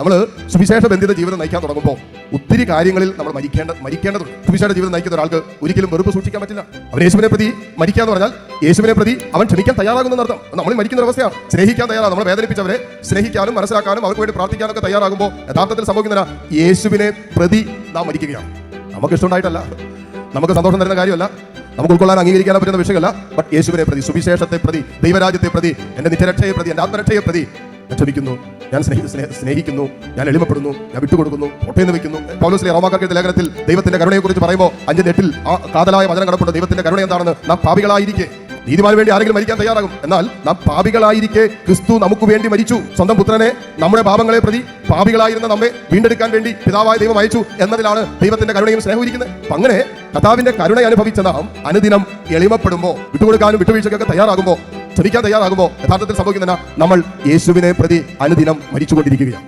നമ്മൾ സുവിശേഷ ബന്ധിത ജീവിതം നയിക്കാൻ തുടങ്ങുമ്പോൾ ഒത്തിരി കാര്യങ്ങളിൽ നമ്മൾ മരിക്കേണ്ടതുണ്ട്. സുവിശേഷ ജീവിതം നയിക്കുന്ന ഒരാൾക്ക് ഒരിക്കലും വെറുപ്പ് സൂക്ഷിക്കാൻ പറ്റില്ല. അവൻ യേശുവിനെ പ്രതി മരിക്കുക എന്ന് പറഞ്ഞാൽ യേശുവിനെ പ്രതി അവൻ ക്ഷമിക്കാൻ തയ്യാറാകുന്ന അർത്ഥം. നമ്മൾ മരിക്കുന്ന അവസ്ഥയാണ്. സ്നേഹിക്കാൻ തയ്യാറാണ്. നമ്മൾ വേദനിപ്പിച്ചവരെ സ്നേഹിക്കാനും മനസ്സിലാക്കാനും അവർക്ക് വേണ്ടി പ്രാർത്ഥിക്കാനൊക്കെ തയ്യാറാകുമ്പോൾ യഥാർത്ഥത്തിൽ സംഭവിക്കുന്ന യേശുവിനെ പ്രതി നാം മരിക്കുകയാണ്. നമുക്ക് ഇഷ്ടമുണ്ടായിട്ടല്ല, നമുക്ക് സന്തോഷം തരുന്ന കാര്യമല്ല, നമുക്ക് ഉൾക്കൊള്ളാൻ അംഗീകരിക്കാൻ പറ്റുന്ന വിഷയമല്ല. ബട്ട് യേശുവിനെ പ്രതി, സുവിശേഷത്തെ പ്രതി, ദൈവരാജ്യത്തെ പ്രതി, എൻ്റെ നിത്യരക്ഷയെ പ്രതി, എൻ്റെ ആത്മരക്ഷയെ പ്രതി ഞാൻ ക്ഷമിക്കുന്നു, ഞാൻ സ്നേഹിക്കുന്നു, ഞാൻ എളിമപ്പെടുന്നു, ഞാൻ വിട്ടുകൊടുക്കുന്നു, കോട്ടയെന്ന് വെക്കുന്നു. പൗലോസിലെ റോമാക്കാരുടെ ലേഖനത്തിൽ ദൈവത്തിന്റെ കരുണയെക്കുറിച്ച് പറയുമ്പോൾ 5:8 ആ കാതലായ വചനം കിടപ്പുണ്ട്. ദൈവത്തിന്റെ കരുണ എന്താണെന്ന്, നാം പാപികളായിരിക്കെ, നീതിമാന് വേണ്ടി ആരെങ്കിലും മരിക്കാൻ തയ്യാറാകും, എന്നാൽ നാം പാപികളായിരിക്കെ ക്രിസ്തു നമുക്ക് വേണ്ടി മരിച്ചു. സ്വന്തം പുത്രനെ നമ്മുടെ പാപങ്ങളെ പ്രതി പാപികളായിരുന്ന നമ്മെ വീണ്ടെടുക്കാൻ വേണ്ടി പിതാവായ ദൈവം അയച്ചു എന്നതിലാണ് ദൈവത്തിന്റെ കരുണയും സ്നേഹവും ഇരിക്കുന്നത്. അങ്ങനെ കർത്താവിന്റെ കരുണ അനുഭവിച്ച നാം അനുദിനം എളിമപ്പെടുമ്പോൾ, വിട്ടുകൊടുക്കാനും വിട്ടുവീഴ്ചയ്ക്കൊക്കെ തയ്യാറാകുമ്പോൾ, ക്ഷമിക്കാൻ തയ്യാറാകുമ്പോൾ യഥാർത്ഥത്തിൽ സംഭവിക്കുന്ന നമ്മൾ യേശുവിനെ പ്രതി അനുദിനം മരിച്ചുകൊണ്ടിരിക്കുകയാണ്.